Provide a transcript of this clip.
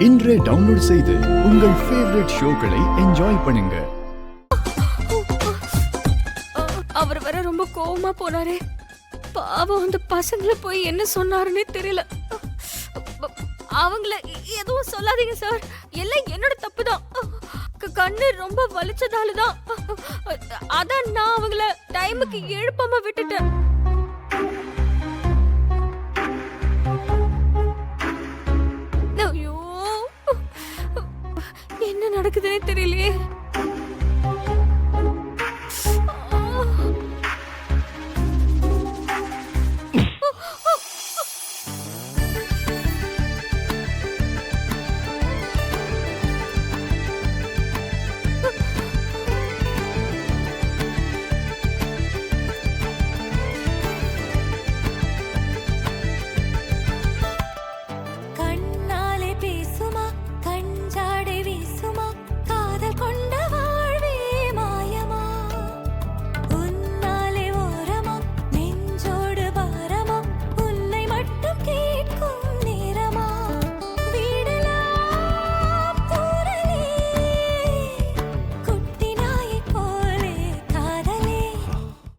இன்றே டவுன்லோட் செய்து உங்கள் ஃபேவரட் ஷோக்களை என்ஜாய் பண்ணுங்க. அவர் வர ரொம்ப கோவமா போனாரே. பாவம், அந்த பசங்களை போய் என்ன சொன்னாருன்னே தெரியல. அவங்கள எதுவும் சொல்லாதீங்க சார், எல்லாம் என்னோட தப்பு தான். கண்ணு ரொம்ப வலிச்சதாலதான். அதான் நான் அவங்கள டைமுக்கு எழுப்பாம விட்டுட்டேன். ஐயோ, என்ன நடக்குதுன்னே தெரியலையே.